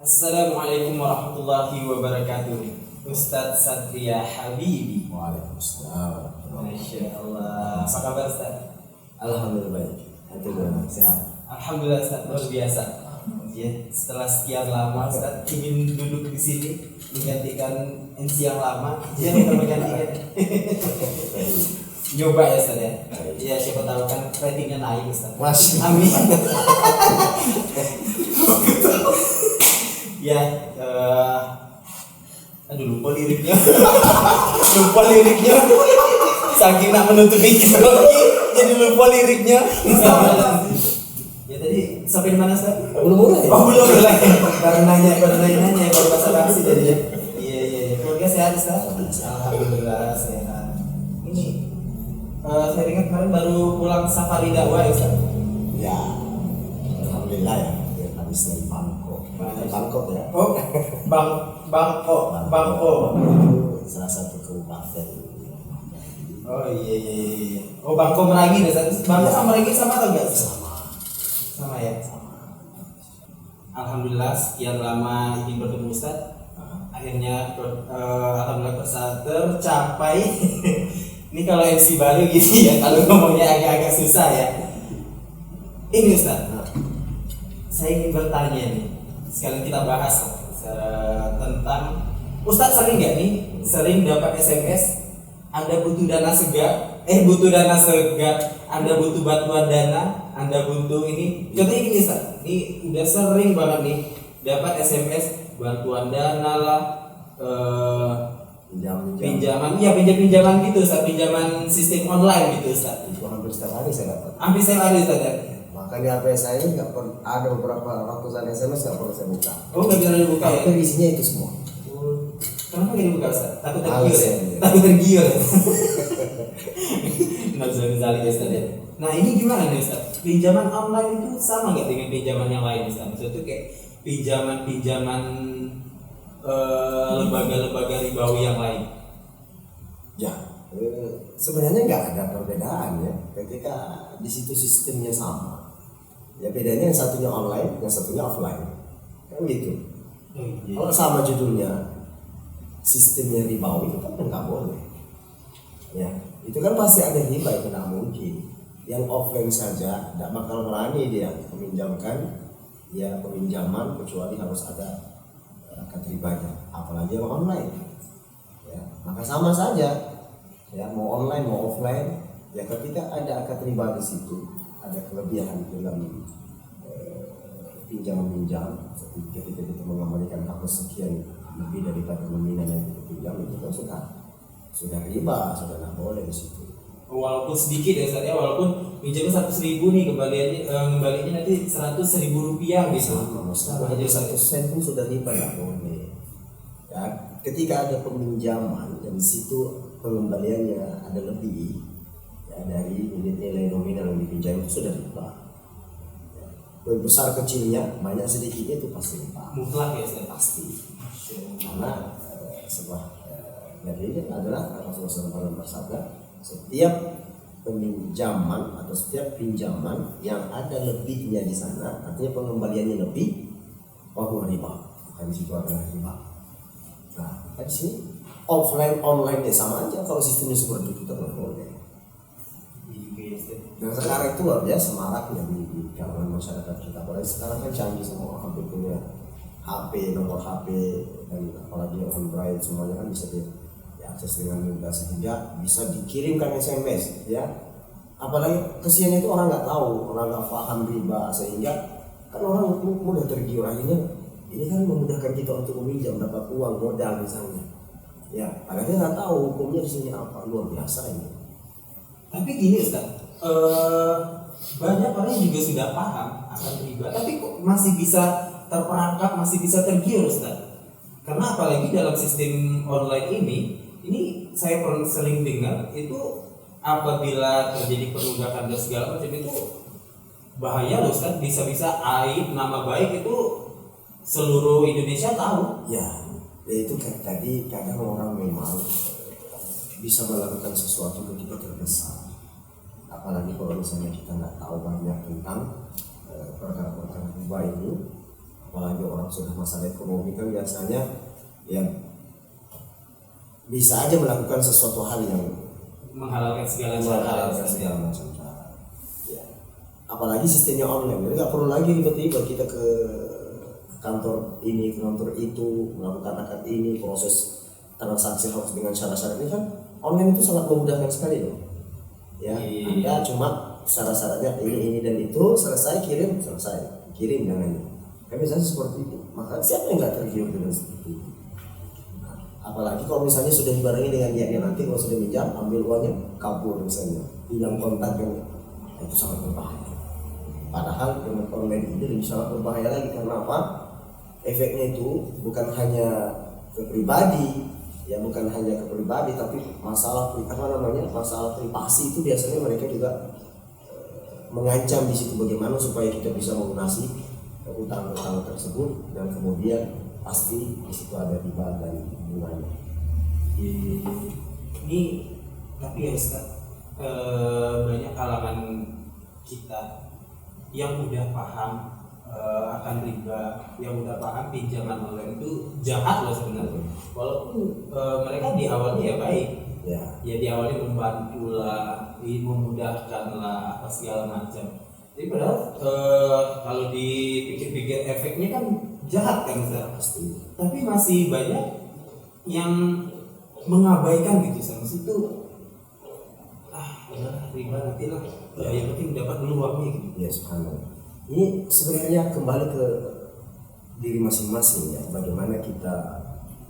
Assalamualaikum warahmatullahi wabarakatuh. Ustadz Satria Habibi. Waalaikumsalam. Masya Allah. Apa kabar Ustadz? Alhamdulillah baik. Nanti gimana? Sehat. Alhamdulillah Ustadz, luar biasa. Ya, setelah sekian lama Ustadz ingin duduk di sini menggantikan MC yang lama. Dia minta menggantikan. Nyoba ya Ustadz ya. Ya siapa tahu kan ratingnya naik Ustadz. Masih. Amin. Ya, aduh lupa liriknya. Saking nak menutupi lagi, jadi lupa liriknya. Ya tadi sampai di mana Ustaz? Belum mulai. Oh belum mulai. Baru nanya, baru bahasa basi tadi ya. Iya. Keluarga sehat Ustaz? Alhamdulillah sehat. Ini saya ingat kemarin baru pulang safari dakwah ya Ustaz. Ya, alhamdulillah ya. Habis dari Bangkok ya. Oh, Bangkok. Salah satu kabupaten. Oh iya. Oh Bangkok Meragi deh. Bangkok sama Meragi sama atau enggak? Sama ya. Alhamdulillah sekian lama ingin bertemu Ustaz. Akhirnya alhamdulillah tercapai. Ini kalau MC baru gitu ya, kalau ngomongnya agak-agak susah ya. Ini Ustaz, saya ingin bertanya nih. Sekalian kita bahas tentang Ustadz sering nggak nih dapat SMS Anda butuh dana segar, Anda butuh bantuan dana, Anda butuh ini. Contohnya gini Ustadz, ini udah sering banget nih dapat SMS bantuan dana lah, pinjaman gitu Ustadz, pinjaman sistem online gitu Ustadz. Itu hampir setiap hari saya dapat. Hampir setiap hari Ustadz ya. Makanya HP saya ini nggak pernah ada beberapa ratusan SMS nggak pernah saya buka. Oh nggak bisa dibuka ya? Tapi isinya itu semua. Kenapa nggak dibuka Ustaz? Takut Males tergiur ya? ya. Takut tergiur ya? Nggak bisa misalnya Ustaz ya? Nah ini gimana nih Ustaz? Pinjaman online itu sama nggak dengan pinjaman yang lain Ustaz? Maksudnya itu kayak pinjaman lembaga-lembaga ribawi yang lain? Ya, sebenarnya nggak ada perbedaan ya. Ketika di situ sistemnya sama. Ya bedanya yang satunya online, yang satunya offline. Kan gitu. Kalau sama judulnya, sistemnya ribawi itu kan nggak boleh. Ya, itu kan pasti ada riba, itu nggak mungkin. Yang offline saja tidak bakal berani dia meminjamkan ya peminjaman kecuali harus ada akad ribanya. Apalagi yang online. Ya, maka sama saja. Ya, mau online mau offline, ya ketika ada akad riba di situ, ada kelebihan dalam pinjam ketika kita mengembalikan hak sekian lebih daripada nominal yang kita pinjam, itu kan sudah riba, sudah tidak boleh di situ. Walaupun sedikit ya Ustaz ya, walaupun pinjamnya 100.000 nih, kembalinya nanti 100.000 rupiah gitu. Sama aja 1 sen pun sudah riba, tidak boleh. Ya, ketika ada peminjaman dan di situ pengembaliannya ada lebih ya, dari nilai nominal yang dipinjam itu sudah riba. Besar kecilnya, banyak sedikitnya itu pasti riba. Mutlak ya Ustaz? Pasti. Karena sebuah dari ini adalah Rasulullah SAW bersabda, setiap peminjaman atau setiap pinjaman yang ada lebihnya di sana, artinya pengembaliannya lebih, bahwa riba. Maka di situ adalah riba. Nah, di sini offline online ya sama aja, kalau sistemnya seperti itu tidak boleh. Nah sekarang itu luar biasa maraknya di kalangan masyarakat kita. Apalagi sekarang kan canggih semua, hampir punya HP, nomor HP, dan apalagi Android semuanya kan bisa diakses dengan mudah, sehingga bisa dikirimkan SMS ya. Apalagi kesian itu orang nggak tahu, orang nggak paham riba, sehingga kan orang mudah tergiur. Akhirnya ini kan memudahkan kita untuk meminjam, dapat uang modal misalnya. Ya, padahal dia nggak tahu hukumnya di sini apa. Luar biasa ini. Tapi gini Ustaz, banyak orang juga sudah paham akan riba, tapi kok masih bisa terperangkap, masih bisa tergiur Ustaz. Karena apalagi dalam sistem online ini saya pernah sering dengar itu apabila terjadi perbudakan dan segala macam itu bahaya loh Ustaz, bisa-bisa aib nama baik itu seluruh Indonesia tahu. Ya itu kan tadi kadang orang memang bisa melakukan sesuatu ketika tergesa. Apalagi kalau misalnya kita nggak tahu banyak tentang perkara-perkara riba ini, apalagi orang sudah masalah ekonomi kan biasanya ya bisa aja melakukan sesuatu hal yang menghalalkan segala menghalalkan segala macam cara. Ya. Apalagi sistemnya online, jadi nggak perlu lagi ribet-ribet kita ke kantor ini, ke kantor itu, melakukan akad ini, proses transaksi harus dengan syarat-syarat ini kan online itu sangat memudahkan sekali loh. Ya, Anda cuma syarat-syaratnya ini dan itu selesai kirim dan ini. Kan biasanya seperti itu. Maka siapa yang nggak tergiur dengan seperti itu? Apalagi kalau misalnya sudah dibarengi dengan niatnya nanti kalau sudah minjam ambil uangnya kabur misalnya hilang kontaknya, itu sangat berbahaya. Padahal dengan online ini lebih sangat berbahaya lagi karena apa? Efeknya itu bukan hanya ke pribadi, ya bukan hanya ke pribadi tapi masalah masalah privasi itu biasanya mereka juga mengancam di situ bagaimana supaya kita bisa melunasi utang-utang tersebut dan kemudian pasti di situ ada riba dan bunganya. Ini tapi ya Ustaz, banyak kalangan kita yang udah paham akan riba, yang udah paham pinjaman online itu jahat loh sebenarnya. Walaupun mereka di awalnya ya baik, ya di awalnya membantu lah, memudahkan lah apa segala macam. Jadi padahal kalau dipikir-pikir efeknya kan jahat kan Ustaz pasti. Tapi masih banyak yang mengabaikan gitu sama situ. Riba nanti lah. Ya, yang penting dapat dulu uangnya gitu. Ya subhanallah. Ini sebenarnya kembali ke diri masing-masing ya. Bagaimana kita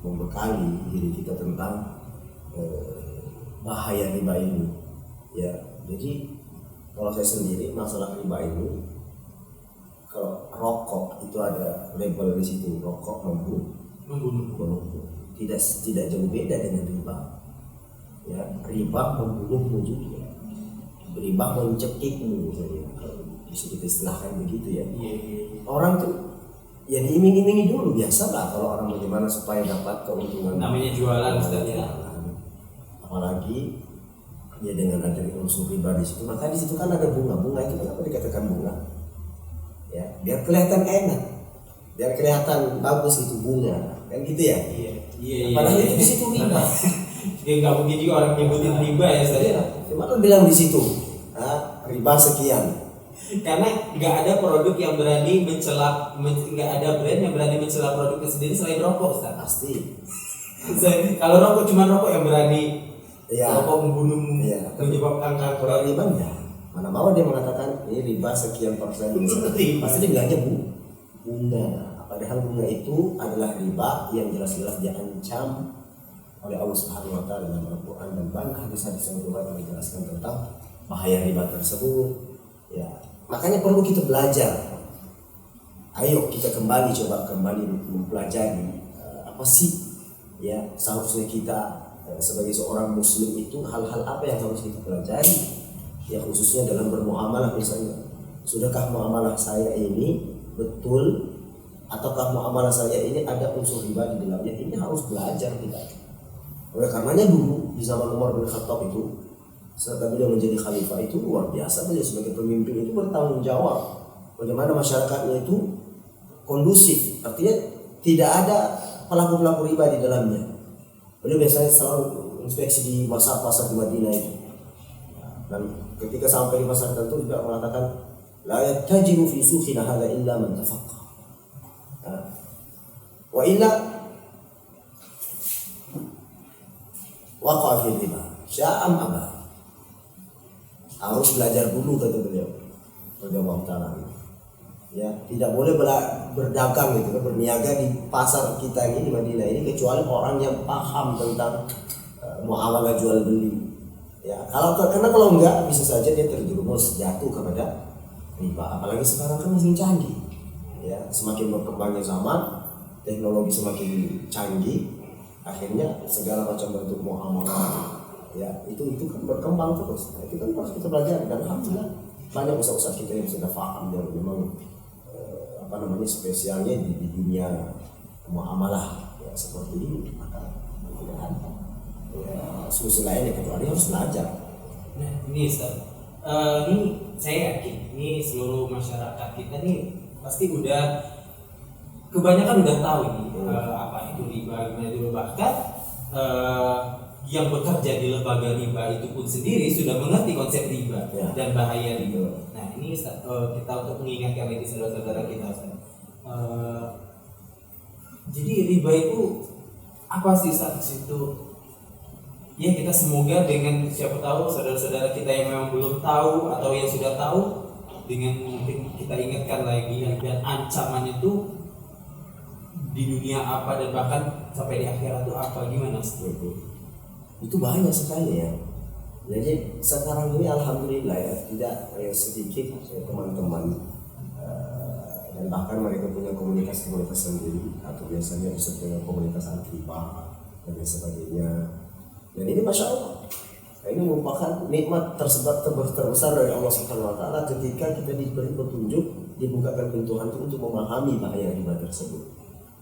membekali diri kita tentang bahaya riba ini. Ya, jadi kalau saya sendiri masalah riba ini, kalau rokok itu ada label di situ, rokok membunuh. Tidak jauh beda dengan riba. Ya, riba membunuhmu juga. Riba mencekikmu, kalau bisa kita istilahkan begitu ya. Orang tuh ya diiming-imingi dulu, biasa lah kalau orang bagaimana supaya dapat keuntungan. Namanya jualan Ustaz ya. Apalagi ya dengan ada unsur riba di situ, maka di situ kan ada bunga itu kenapa dikatakan bunga? Ya, biar kelihatan enak, biar kelihatan bagus itu bunga, kan gitu ya. Iya. Padahal itu di situ riba. Ya nggak mungkin juga orang nyebutin riba ya saya. Cuma lo bilang di situ, riba sekian. Karena nggak ada produk yang berani mencela, nggak ada brand yang berani mencela produknya sendiri selain rokok, Ustaz. Pasti. Kalau rokok cuma rokok yang berani. Rokok membunuh, menyebabkan kanker. Kalau riba ya, mana mau dia mengatakan ini riba sekian persen. Pasti dia bilangnya bunga. Padahal bunga itu adalah riba yang jelas-jelas diancam oleh Allah Subhanahu wa taala dalam Al-Qur'an dan banyak hadis-hadis yang menjelaskan tentang bahaya riba tersebut. Ya, makanya perlu kita belajar. Ayo kita kembali mempelajari apa sih ya seharusnya kita sebagai seorang muslim itu hal-hal apa yang harus kita pelajari ya khususnya dalam bermuamalah misalnya. Sudahkah muamalah saya ini betul ataukah muamalah saya ini ada unsur riba di dalamnya? Ini harus belajar kita. Oleh karenanya dulu di zaman Umar bin Khattab itu setelah beliau menjadi khalifah itu luar biasa, beliau sebagai pemimpin itu bertanggung jawab bagaimana masyarakatnya itu kondusif, artinya tidak ada pelaku-pelaku riba di dalamnya. Beliau biasanya selalu inspeksi di pasar-pasar di Madinah itu, dan ketika sampai di pasar tertentu juga mengatakan la yattajiru fi suqina hadza illa man tafaqqah wa illa waqa'a fi riba sya'am abah. Harus belajar dulu kata beliau radhiyallahu ta'ala. Ya, tidak boleh berdagang gitu kan, berniaga di pasar kita ini di Madinah ini kecuali orang yang paham tentang muamalah jual beli. Ya, karena kalau enggak bisa saja dia terjerumus jatuh kepada riba. Apalagi sekarang kan masih canggih. Ya, semakin berkembangnya zaman, teknologi semakin canggih, akhirnya segala macam bentuk muamalah ya itu kan berkembang terus. Nah, itu kan harus kita pelajari dan alhamdulillah banyak ustaz kita yang sudah paham yang memang spesialnya di dunia muamalah ya seperti ini, maka tidak ada solusi lain kecuali harus belajar. Nah ini Ustaz, ini saya yakin ini seluruh masyarakat kita nih pasti udah kebanyakan udah tahu ini apa itu riba, gimana itu bahkan yang bekerja di lembaga riba itu pun sendiri sudah mengerti konsep riba dan bahaya riba. Nah ini Ustaz, kita untuk mengingatkan lagi saudara-saudara kita Ustaz. Jadi riba itu apa sih Ustaz itu? Ya kita semoga dengan siapa tahu saudara-saudara kita yang memang belum tahu atau yang sudah tahu, dengan mungkin kita ingatkan lagi dan ancaman itu di dunia apa dan bahkan sampai di akhirat itu apa, gimana Ustaz? Itu banyak sekali ya. Jadi sekarang ini alhamdulillah ya tidak sedikit teman-teman dan bahkan mereka punya komunitas-komunitas sendiri atau biasanya disebut dengan komunitas anti riba dan sebagainya. Dan ini masya Allah, ini merupakan nikmat terbesar dari Allah Subhanahu Wa Taala ketika kita diberi petunjuk, dibukakan pintu hati untuk memahami bahaya riba tersebut.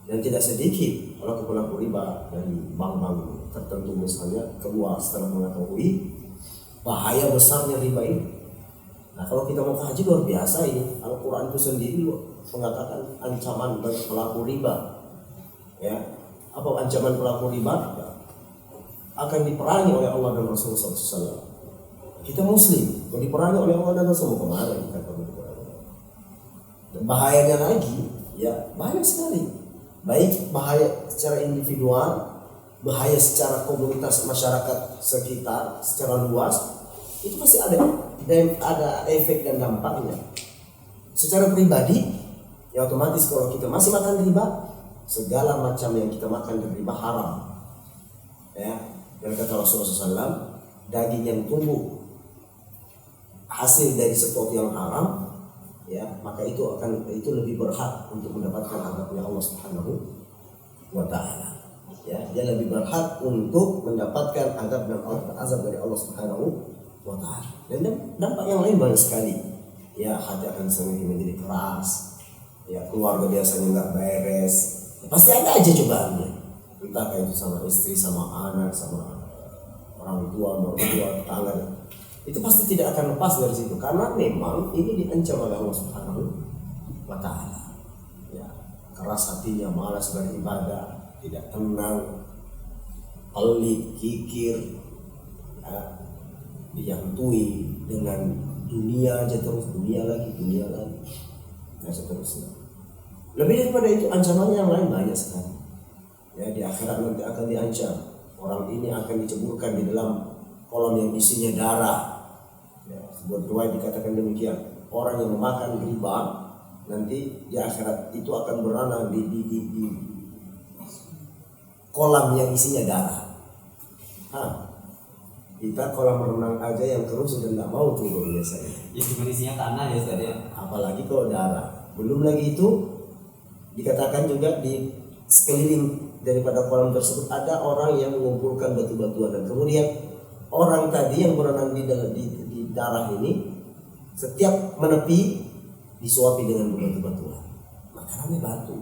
Dan tidak sedikit pelaku riba dari bank-bank tertentu misalnya keluar setelah mengetahui bahaya besarnya riba ini. Nah kalau kita mau kaji luar biasa ini, Al-Quran itu sendiri mengatakan ancaman bagi pelaku riba. Ya, apa ancaman pelaku riba? Akan diperangi oleh Allah dan Rasulullah SAW. Kita Muslim, mau diperangi oleh Allah dan Rasulullah kemarin kita dan bahayanya lagi, ya banyak sekali. Baik bahaya secara individual, bahaya secara komunitas masyarakat sekitar secara luas, itu pasti ada efek dan dampaknya. Secara pribadi, ya otomatis kalau kita masih makan riba, segala macam yang kita makan dari riba haram. Ya, dan kata Rasulullah SAW, daging yang tumbuh hasil dari sesuatu yang haram, ya maka itu lebih berhak untuk mendapatkan azabnya Allah Subhanahu Wa Taala. Ya, dia lebih berhak untuk mendapatkan azab dari Allah Subhanahu Wa Taala. Dan dampak yang lain banyak sekali. Ya, hati akan semakin menjadi keras. Ya, keluarga biasanya nggak beres. Ya, pasti ada aja cobaannya. Entah itu sama istri, sama anak, sama orang tua, mertua, tetangga. Itu pasti tidak akan lepas dari situ karena memang ini diancam oleh Allah Subhanahu Wa Taala. Ya, keras hatinya, malas beribadah, tidak tenang, pelit, kikir, ya, dihantui dengan dunia aja terus, dunia lagi, dan seterusnya. Lebih daripada itu ancamannya yang lain banyak sekali. Ya, di akhirat nanti akan diancam. Orang ini akan diceburkan di dalam kolam yang isinya darah. Ya, sebuah riwayat dikatakan demikian. Orang yang memakan riba nanti di akhirat itu akan berenang di kolam yang isinya darah. Kita kolam renang aja yang keruh sudah nggak mau turun biasanya. Ya cuma isinya tanah ya Ustaz ya. Apalagi kalau darah. Belum lagi itu dikatakan juga di sekeliling daripada kolam tersebut ada orang yang mengumpulkan batu-batuan dan kemudian orang tadi yang berenang di darah ini setiap menepi disuapi dengan batu-batuan. Makanannya batu.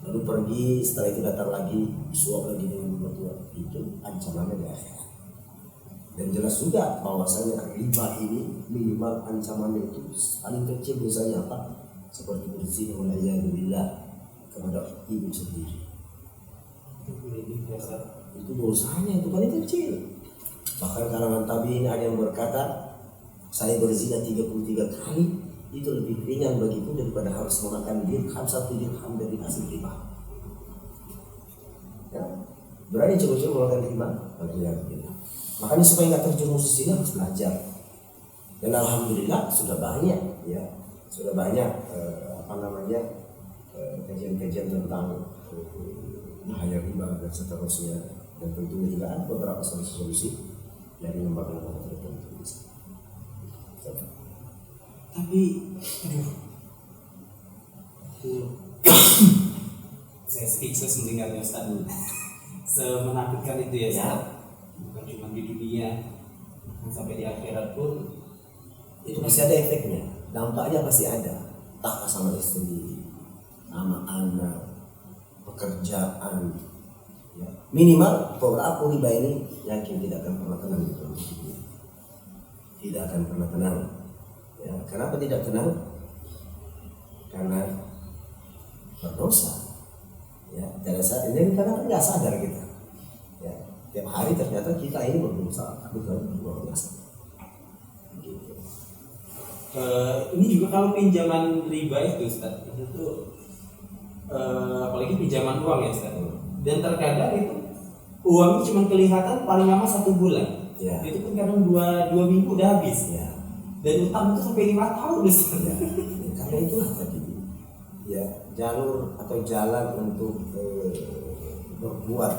Lalu pergi, setelah itu datang lagi disuap lagi dengan batu-batuan. Itu ancamannya di akhirat. Dan jelas juga bahwasanya riba ini minimal ancamannya itu paling kecil dosanya apa? Seperti berzina waliyadzubillah kepada ibu sendiri. Itu dosanya itu paling kecil. Bahkan kalangan tabi'in ada yang berkata, saya berzina 33 kali itu lebih ringan bagiku daripada harus memakan dirham 1 dirham dari hasil riba. Ya, berani coba-coba makan riba? Alhamdulillah. Makanya supaya nggak terjerumus sini harus belajar. Dan alhamdulillah sudah banyak, ya, sudah banyak kajian-kajian tentang bahaya riba dan seterusnya, dan tentunya juga ada beberapa solusi dari lembaga-lembaga tertentu. Tapi saya speechless mendengarnya Ustaz. Semenakutkan itu ya Ustaz. Bukan cuma di dunia, sampai di akhirat pun itu pasti ada efeknya, dampaknya pasti ada. Entah sama istri, sama anak, pekerjaan, ya. Minimal pelaku riba ini yakin tidak akan pernah tenang di dalam hidupnya. Tidak akan pernah tenang. Ya, kenapa tidak tenang? Karena berdosa. Ya, pada saat ini kadang nggak sadar kita. Ya, tiap hari ternyata kita ini berdosa, bukan luar biasa. Gitu. Ini juga kalau pinjaman riba itu Ustaz, itu apalagi pinjaman uang ya Ustaz. Dan terkadang itu uangnya cuma kelihatan paling lama 1 bulan. Ya. Itu pun kadang 2 minggu udah habis. Ya. Dan utang itu sampai 5 tahun Ustaz. Ya. Karena itulah tadi ya jalur atau jalan untuk berbuat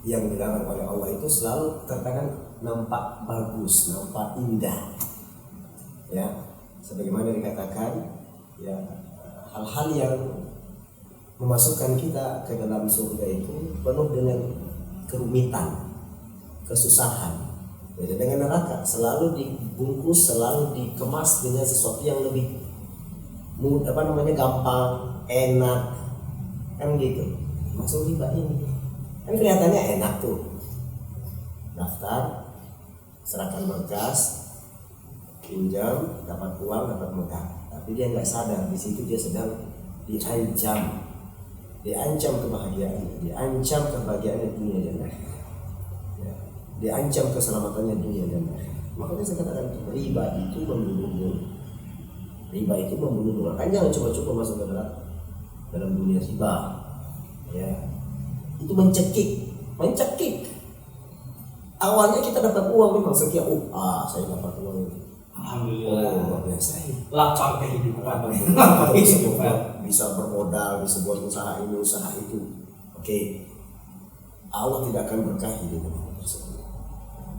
yang dilarang oleh Allah itu selalu terkadang nampak bagus, nampak indah. Ya, sebagaimana dikatakan ya hal-hal yang memasukkan kita ke dalam surga itu penuh dengan kerumitan, kesusahan. Beda dengan neraka, selalu dibungkus, selalu dikemas dengan sesuatu yang lebih gampang, enak, kan gitu. Masuk riba ini kan kelihatannya enak tuh, daftar, serahkan berkas, pinjam, dapat uang, dapat mudah. Tapi dia nggak sadar di situ dia sedang diancam kebahagiaannya, diancam kebahagiaannya dunia dan akhirat, ya, diancam keselamatannya dunia dan akhirat. Makanya saya katakan riba itu membunuh. Riba itu membunuh. Makanya jangan coba-coba masuk ke dalam dunia riba. Ya, itu mencekik. Awalnya kita dapat uang memang sekian, saya dapat uang ini. Alhamdulillah. Luar biasa. Lapang kehidupan. Bisa bermodal, bisa buat usaha ini, usaha itu. Oke. Allah tidak akan berkahi di dalam tersebut.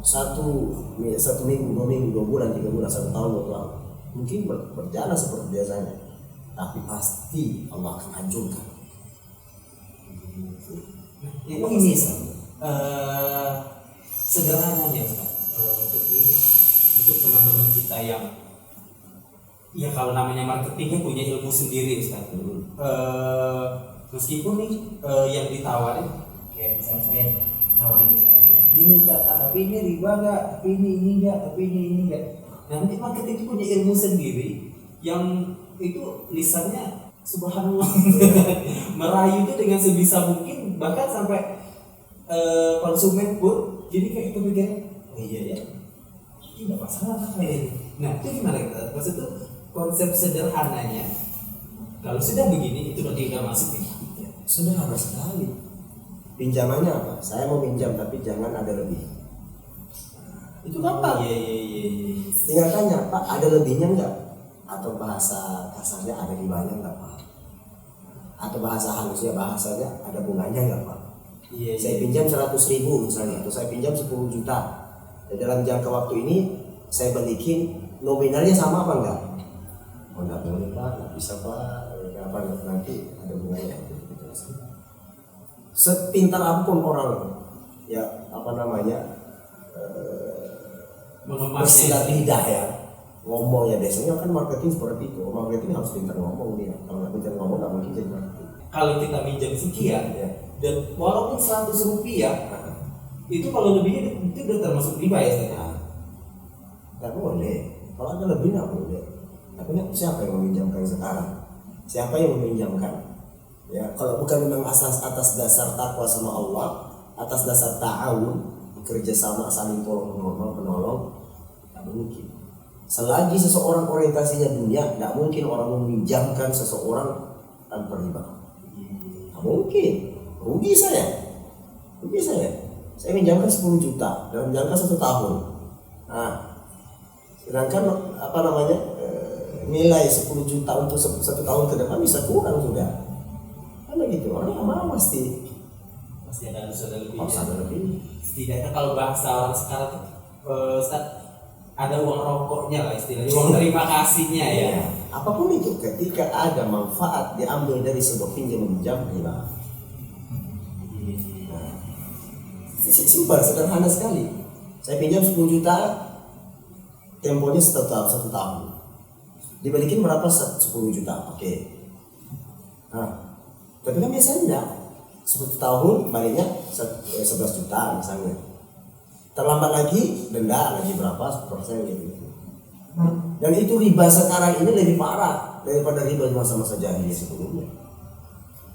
Satu minggu, 2 minggu, 2 bulan, 3 bulan, 1 tahun, 2 tahun. Mungkin berjalan seperti biasanya. Tapi pasti Allah akan hancurkan. Ini sederhananya Ustaz, untuk teman-teman kita yang ya kalau namanya marketingnya punya ilmu sendiri Ustaz. Meskipun nih yang ditawarin kayak misalnya saya nawarin Ustaz, ini Ustaz, tapi ini riba nggak, tapi ini nggak, tapi ini nggak. Nanti marketing itu punya ilmu sendiri yang itu lisannya subhanallah merayu itu dengan sebisa mungkin, bahkan sampai konsumen pun jadi kayak kepikiran, oh iya ya, ini nggak masalah kayak ini. Nah itu gimana kita? Maksud itu konsep sederhananya, kalau sudah begini itu berarti nggak masuk nih. Ya, sederhana sekali. Pinjamannya apa? Saya mau pinjam tapi jangan ada lebih. Itu gampang. Iya. Tinggal tanya, Pak ada lebihnya enggak? Atau bahasa kasarnya ada ribanya enggak Pak? Atau bahasa halusnya bahasanya ada bunganya enggak Pak? Iya. Saya pinjam 100.000 misalnya, atau saya pinjam 10 juta. Dan dalam jangka waktu ini saya balikin, nominalnya sama apa enggak? Oh enggak boleh Pak, enggak bisa Pak. Apa nanti ada bunganya. Sepintar apapun orang ya bersilat lidah ya, ngomong ya, biasanya kan marketing seperti itu. Marketing harus pintar ngomong dia. Kalau nggak pintar ngomong nggak mungkin jadi marketing. Kalau kita minjam sekian Ya. dan walaupun 100 rupiah itu kalau lebihnya itu udah termasuk riba ya Ustaz? Nggak boleh. Kalau ada lebih nggak boleh. Tapi siapa yang meminjamkan sekarang? Siapa yang meminjamkan? Ya, kalau bukan memang atas dasar takwa sama Allah, atas dasar ta'awun, bekerja sama, saling tolong menolong, tidak mungkin. Selagi seseorang orientasinya dunia, tidak mungkin orang meminjamkan seseorang tanpa riba. Tidak mungkin. Rugi saya. Saya minjamkan 10 juta dalam jangka 1 tahun. Nah, sedangkan nilai 10 juta untuk 1 tahun ke depan bisa kurang sudah. Karena gitu, orang nggak mau pasti ada lebih. harus ada lebih. Setidaknya kalau bahasa orang sekarang Ustaz, ada uang rokoknya lah istilahnya, uang terima kasihnya ya. Apapun itu, ketika ada manfaat diambil dari sebuah pinjam riba. Nah, simpel, sederhana sekali. Saya pinjam 10 juta, temponya 1 tahun. Dibalikin berapa? 10 juta. Oke. Nah, tapi kan biasanya enggak. 10 tahun baliknya 11 juta misalnya. Terlambat lagi denda lagi berapa persen gitu. Dan itu riba sekarang ini lebih parah daripada riba masa-masa jahiliyah sebelumnya.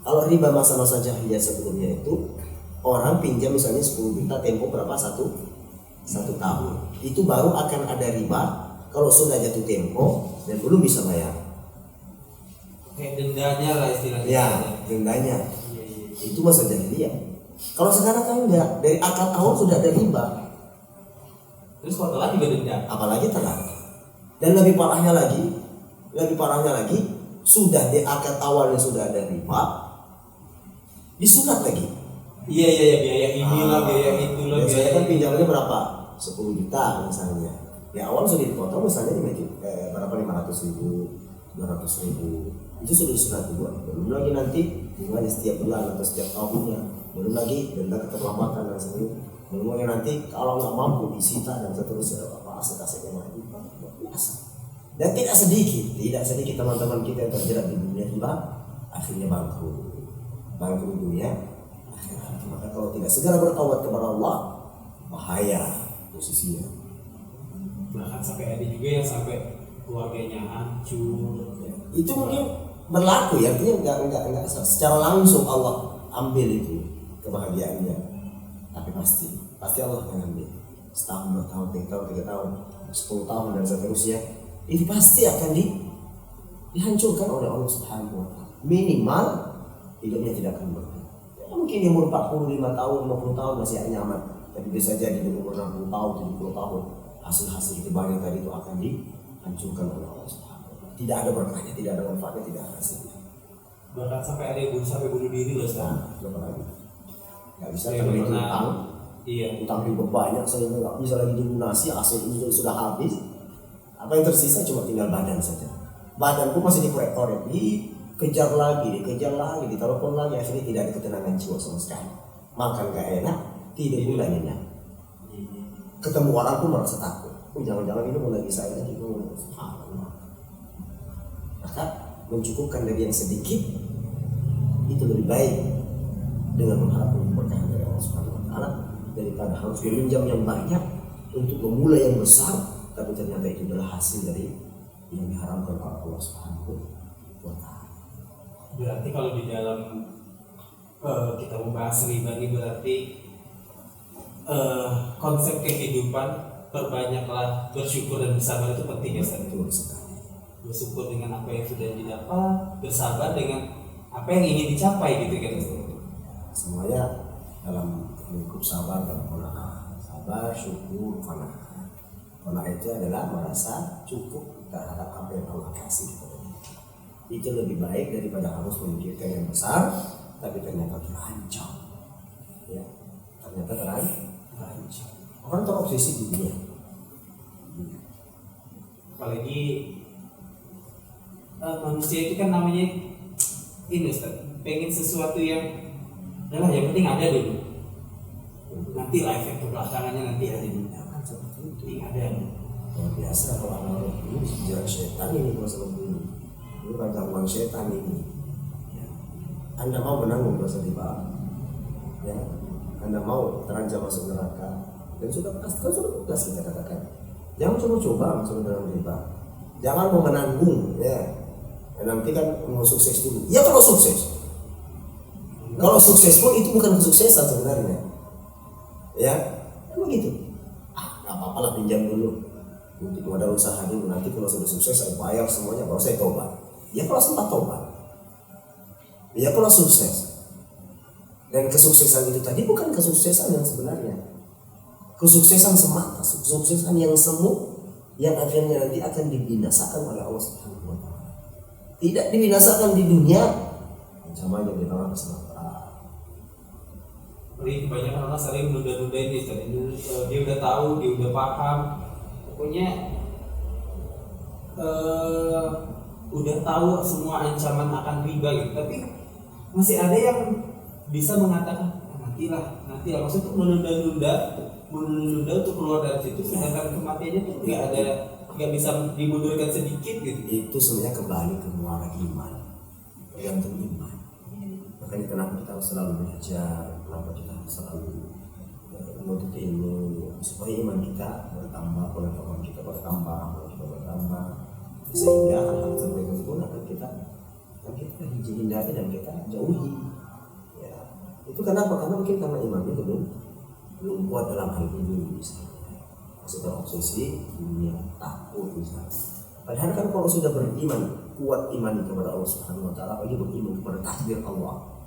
Kalau riba masa-masa jahiliyah sebelumnya itu orang pinjam misalnya 10 juta tempo berapa satu tahun, itu baru akan ada riba kalau sudah jatuh tempo dan belum bisa bayar. Kayak dendanya lah istilahnya. Ya, dendanya. Iya, iya. Itu masa jahiliyah. Kalau sekarang kan enggak, dari akad awal sudah ada riba. Terus kalau telat juga denda. Apalagi telat. Dan lebih parahnya lagi, sudah di akad awalnya sudah ada riba, disunat lagi. Iya, biaya inilah, biaya itulah. Biasanya kan pinjamannya berapa? 10 juta misalnya. Di awal sudah dipotong misalnya berapa, 500 ribu, 200 ribu. Itu sudah disunat dulu. Belum lagi nanti bunganya setiap bulan atau setiap tahunnya. Belum lagi denda keterlambatan dan sebagainya. Belum lagi nanti kalau nggak mampu disita dan seterusnya, apa aset-aset yang lain. Biasa. Dan tidak sedikit teman-teman kita yang terjerat di dunia riba akhirnya bangkrut dunia akhirat. Maka kalau tidak segera bertaubat kepada Allah, bahaya posisinya. Bahkan sampai ada juga yang sampai keluarganya hancur. Itu mungkin berlaku ya, artinya enggak secara langsung Allah ambil itu kebahagiaannya, tapi pasti Allah akan ambil setahun, 2 tahun, 3 tahun, 10 tahun dan seterusnya. Ini pasti akan dihancurkan oleh Allah Subhanahu wa Ta'ala. Minimal hidupnya tidak akan berkah. Ya, mungkin di umur 45 tahun, 50 tahun masih nyaman, tapi bisa jadi di umur 60 tahun, 70 tahun hasil kebaikan tadi itu akan dihancurkan oleh Allah Subhanahu wa Ta'ala. Tidak ada berkahnya, tidak ada manfaatnya, tidak ada hasilnya. Bahkan sampai ada yang sampai bunuh diri loh sekarang. Coba lagi. Nggak bisa Saya terlalu pernah- utang. Iya. Utang riba banyak, saya nggak bisa lagi dilunasi, aset itu sudah habis. Apa yang tersisa cuma tinggal badan saja. Badanku masih dikorek-korek, dikejar lagi, ditelepon lagi, akhirnya tidak ada ketenangan jiwa sama sekali. Makan gak enak, tidak pula nyenyak. Ketemu orang pun merasa takut. Jangan-jangan ini mau lagi saya lagi. Subhanallah. Maka mencukupkan dari yang sedikit itu lebih baik dengan mengharap keberkahan dari Allah Subhanahu wa Ta'ala daripada harus meminjam yang banyak untuk memulai yang besar, tapi ternyata itu adalah hasil dari yang diharamkan oleh Allah Subhanahu wa Ta'ala. Berarti kalau di dalam kita membahas riba ini berarti konsep kehidupan perbanyaklah bersyukur dan bersabar itu penting ya Ustaz. Betul sekali. Bersyukur dengan apa yang sudah didapat, bersabar dengan apa yang ingin dicapai gitu kan. Semuanya dalam lingkup sabar dan qanaah. Sabar, syukur, qanaah. Qanaah itu adalah merasa cukup terhadap apa yang Allah kasih kepada kita. Itu lebih baik daripada harus memikirkan yang besar, tapi ternyata terancam. Ya, ternyata terancam. Orang terobsesi dunia. Apalagi manusia itu kan namanya ini Ustaz, pengen sesuatu yang adalah yang penting ada dulu. Nanti lah efek kebelakangannya nanti ada dulu. Jangan seperti itu. Penting ada. Yang biasa kalau anak ini sejarah setan ini masalah ini kan gangguan setan ini. Ya. Anda mau menanggung dosa riba, ya. Anda mau terancam masuk neraka, dan sudah tegas kita katakan. Jangan coba-coba masuk dalam riba. Jangan mau menanggung, ya. Dan nanti kan mau sukses dulu. Ya kalau sukses. Kalau sukses pun itu bukan kesuksesan sebenarnya. Ya, begitu. Gak apa-apa lah pinjam dulu untuk modal usaha dulu. Nanti kalau sudah sukses saya bayar semuanya baru saya tobat. Ya kalau sempat tobat. Ya kalau sukses. Dan kesuksesan itu tadi bukan kesuksesan yang sebenarnya. Kesuksesan semata, kesuksesan yang semu yang akhirnya nanti akan dibinasakan oleh Allah Subhanahu wa Ta'ala. Tidak dibinasakan di dunia, ancamannya di neraka kelak. Jadi kebanyakan orang sering menunda-nunda ini, dia udah tahu, dia udah paham, pokoknya udah tahu semua ancaman akan riba gitu, tapi masih ada yang bisa mengatakan nantilah, maksudnya itu menunda-nunda untuk keluar dari situ, sedangkan kematiannya tuh nggak bisa dimundurkan sedikit gitu. Itu sebenarnya kembali ke muara iman, tergantung iman. Makanya kenapa kita harus selalu belajar, kenapa kita harus selalu menuntut ilmu supaya iman kita bertambah, pengetahuan kita bertambah, sehingga hal-hal seperti itu pun akan kita kita hindari dan kita jauhi. Ya. Itu kenapa? Karena mungkin karena imannya belum kuat dalam hal ini misalnya. Masih terobsesi dunia, takut misalnya. Padahal kan kalau sudah beriman, kuat iman kepada Allah Subhanahu wa taala, apalagi beriman kepada takdir Allah.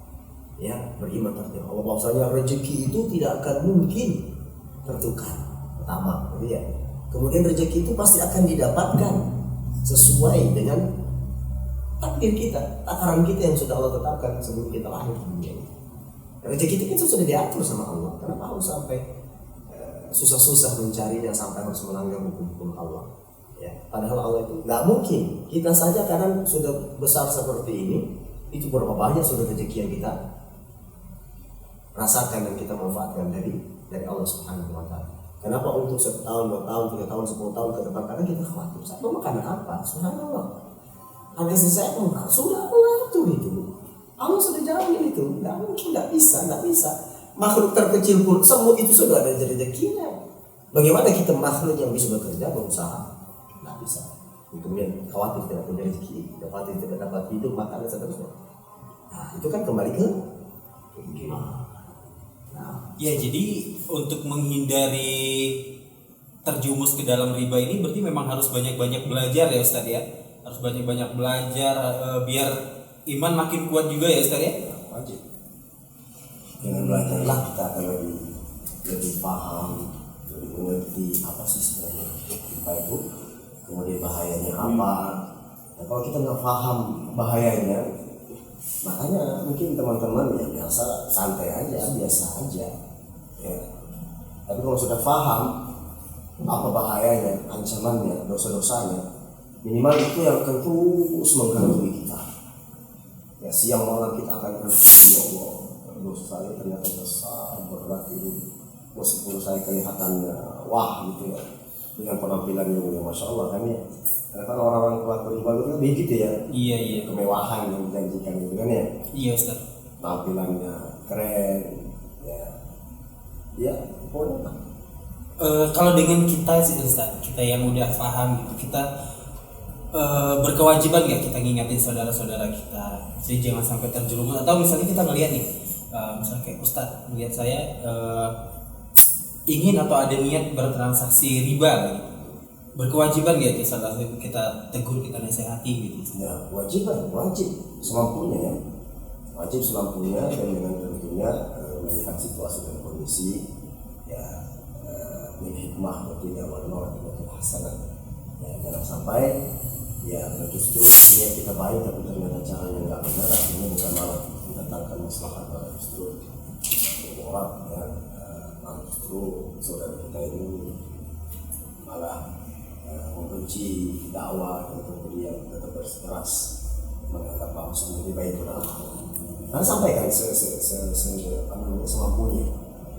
Ya, beriman takdir Allah bahwasanya rezeki itu tidak akan mungkin tertukar. Pertama, ya. Kemudian rezeki itu pasti akan didapatkan sesuai dengan takdir kita, takaran kita yang sudah Allah tetapkan sebelum kita lahir di dunia ini. Rezeki itu sudah diatur sama Allah. Kenapa harus sampai susah-susah mencarinya sampai harus melanggar hukum-hukum Allah? Ya, padahal Allah itu nggak mungkin. Kita saja kadang sudah besar seperti ini, itu berapa banyak sudah rezeki yang kita rasakan dan kita manfaatkan dari Allah Subhanahu wa taala. Kenapa untuk 1 tahun, 2 tahun, 3 tahun, 10 tahun ke depan? Karena kita khawatir, saya mau makan apa? Subhanallah. Anak istri saya mau makan, sudah Allah atur itu. Allah sudah jauhin itu. Nggak mungkin, nggak bisa. Makhluk terkecil pun semut itu sudah ada rezekinya. Bagaimana kita makhluk yang bisa bekerja, berusaha? Nggak bisa. Kemudian khawatir tidak punya rezeki, khawatir tidak dapat hidup, makan dan seterusnya. Nah, itu kan kembali ke iman. Ya, jadi untuk menghindari terjumus ke dalam riba ini berarti memang harus banyak-banyak belajar ya Ustaz ya. Harus banyak-banyak belajar biar iman makin kuat juga ya Ustaz ya. Wajib. Dengan belajarlah kita akan lebih paham, lebih mengerti apa sih sebenarnya riba itu, kemudian bahayanya apa. Nah, kalau kita nggak paham bahayanya, makanya mungkin teman-teman yang biasa santai aja, biasa aja. Ya. Tapi kalau sudah paham apa bahayanya, ancamannya, dosa-dosanya, minimal itu yang akan terus mengganggu kita. Ya, siang malam kita akan ya Allah, dosa saya ternyata besar, berat ini. Meskipun saya kelihatannya wah gitu ya, dengan penampilannya ya Masya Allah kan ya. Karena kan orang-orang pelaku riba itu kan begitu ya. Iya. Kemewahan yang dijanjikan gitu kan ya. Iya Ustaz. Tampilannya keren, ya pokoknya. Kalau dengan kita sih Ustaz, kita yang udah paham gitu, kita berkewajiban nggak kita ngingatin saudara-saudara kita, jadi jangan sampai terjerumus. Atau misalnya kita ngelihat nih, misalnya kayak Ustaz melihat saya ingin atau ada niat bertransaksi riba gitu. Berkewajiban nggak itu salah kita tegur, kita nasihati gitu? Ya wajib semampunya ya, wajib semampunya dan dengan tentunya melihat situasi dan kondisi ya, min hikmah berarti awal nol itu hasanah ya, jangan sampai ya justru niat kita baik tapi ternyata caranya nggak benar, akhirnya bukan malah mendatangkan maslahat, malah justru orang ya, justru saudara kita ini malah membenci dakwah dan kemudian tetap bersikeras menganggap bahwa lebih baik itu dalam hal. Karena sampaikan semampunya.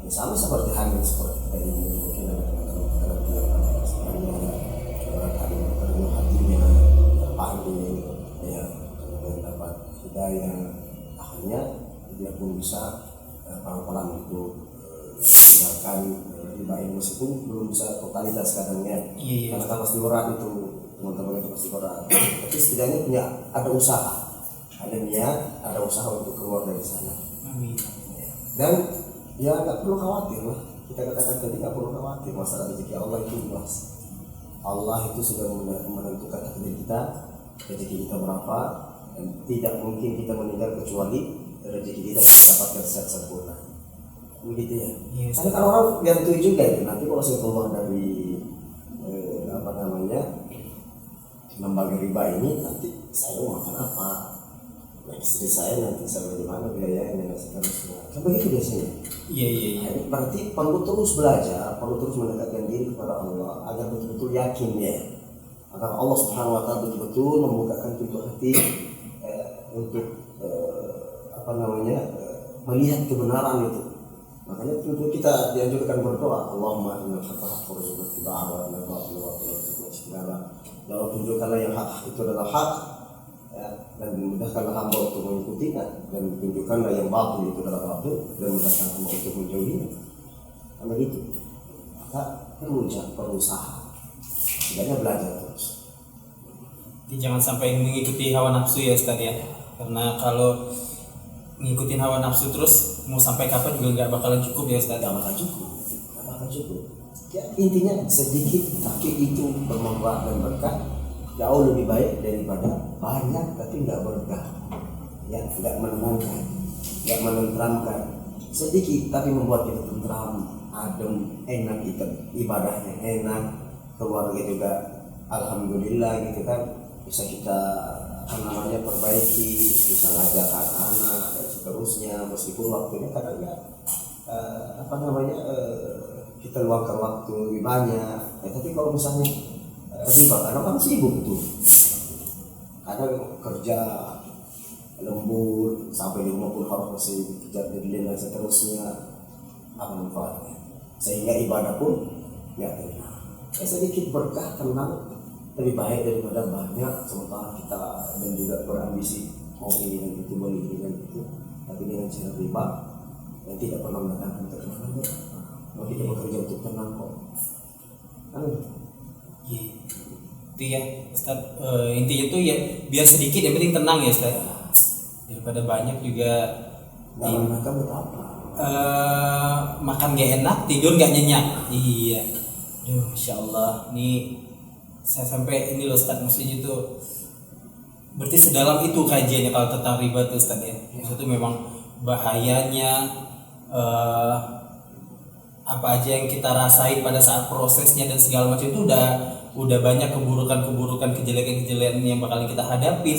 Ya, sama seperti hal yang seperti tadi mungkin ada teman-teman yang tadi terdengar hatinya terpanggil ya, kemudian dapat hidayah, akhirnya dia pun bisa pelan-pelan untuk mendengarkan riba ini meskipun belum bisa totalitas kadangnya. Iya. Karena kan pasti berat itu, teman-teman itu pasti berat. Tapi setidaknya punya ada usaha, ada niat, ada usaha untuk keluar dari sana. Amin. Dan ya nggak perlu khawatir lah. Kita katakan tadi nggak perlu khawatir, masalah rezeki Allah itu luas. Allah itu sudah menentukan takdir kita, rezeki kita berapa, dan tidak mungkin kita meninggal kecuali rezeki kita mendapatkan secara sempurna. Begitu ya. Yes. Karena kan orang gantui juga itu, nanti kalau saya keluar dari lembaga riba ini, nanti saya mau makan apa, nah, istri saya nanti saya bagaimana biayanya dan seterusnya. Kan begitu biasanya. Iya. Nah, berarti perlu terus belajar, perlu terus mendekatkan diri kepada Allah agar betul-betul yakin ya, agar Allah Subhanahu Wa Taala betul-betul membukakan pintu hati untuk melihat kebenaran itu. Makanya tentu kita dianjurkan berdoa, Allahumma innal haqqa haqqun warzuqna ittiba'ahu wa innal batila batilun warzuqna ijtinabah. Ya Allah, tunjukkanlah yang hak itu adalah hak ya, dan mudahkanlah hamba untuk mengikutinya, dan tunjukkanlah yang batil itu adalah batil dan mudahkan hamba untuk menjauhinya. Karena itu maka perlu berusaha, tidaknya belajar terus. Jadi jangan sampai mengikuti hawa nafsu ya Ustaz ya. karena kalau ngikutin hawa nafsu terus mau sampai kapan juga nggak bakalan cukup ya Ustaz. Nggak bakal cukup, nggak bakal cukup. Ya intinya sedikit kaki itu bermanfaat dan berkah jauh lebih baik daripada banyak tapi nggak berkah, ya nggak menenangkan, nggak menenteramkan. Sedikit tapi membuat kita tentram, adem, enak, kita ibadahnya enak, keluarga juga alhamdulillah gitu kan, bisa kita perbaiki, bisa ngajarkan anak dan seterusnya, meskipun waktunya kadang ya kita luangkan waktu lebih banyak. Tapi kalau misalnya riba, karena kan sibuk tuh, kadang kerja lembur sampai di rumah pun harus masih kejar deadline dan seterusnya, apa manfaatnya? Sehingga ibadah pun nggak tenang. Sedikit berkah tenang lebih baik daripada banyak sementara kita dan juga berambisi mau ini dan itu, beli ini dan itu, tapi dengan cara riba yang tidak pernah mendatangkan ketenangan. Mau kita bekerja untuk tenang kok. Itu ya Ustaz, intinya tuh ya biar sedikit yang penting tenang ya Ustaz, daripada banyak juga makan betapa makan gak enak, tidur gak nyenyak. Iya, aduh Insya Allah nih saya sampai ini loh Ustaz, maksudnya tuh berarti sedalam itu kajiannya kalau tentang riba tuh Ustaz ya. Itu memang bahayanya, apa aja yang kita rasain pada saat prosesnya dan segala macam itu udah banyak keburukan-keburukan, kejelekan-kejelekan yang bakal kita hadapi.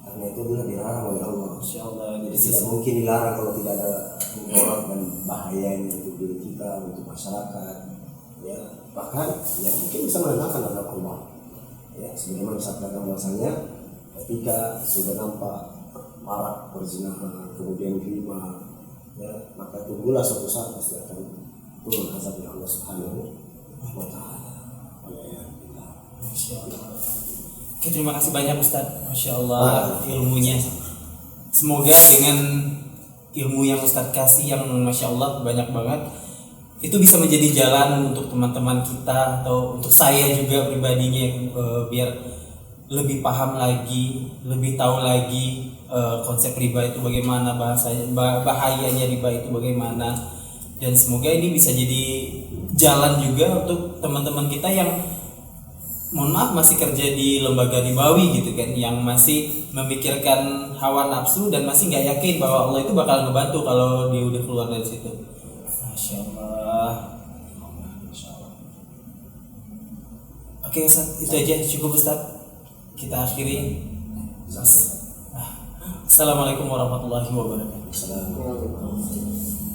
Karena itu adalah dilarang oleh Allah. Insya Allah. Jadi tidak mungkin dilarang kalau tidak ada mudarat dan bahaya untuk diri kita, untuk masyarakat. Ya, bahkan ya mungkin bisa menenangkan dalam Allah. Ya, sebagaimana sabda bahwasanya ketika sudah nampak marak perzinahan, kemudian riba, ya, maka tunggulah suatu saat pasti akan turun azabnya Allah Subhanahu wa Ta'ala. Masya Allah. Oke, terima kasih banyak Ustadz. Masya Allah ilmunya. Semoga dengan ilmu yang Ustadz kasih yang Masya Allah banyak banget, itu bisa menjadi jalan untuk teman-teman kita atau untuk saya juga pribadinya, biar lebih paham lagi, lebih tahu lagi konsep riba itu bagaimana, bahayanya riba itu bagaimana, dan semoga ini bisa jadi jalan juga untuk teman-teman kita yang mohon maaf masih kerja di lembaga ribawi gitu kan, yang masih memikirkan hawa nafsu dan masih nggak yakin bahwa Allah itu bakal ngebantu kalau dia udah keluar dari situ. Masya Allah. Oke Ustaz, itu aja cukup Ustaz. Kita akhiri. Assalamualaikum warahmatullahi wabarakatuh. Assalamualaikum.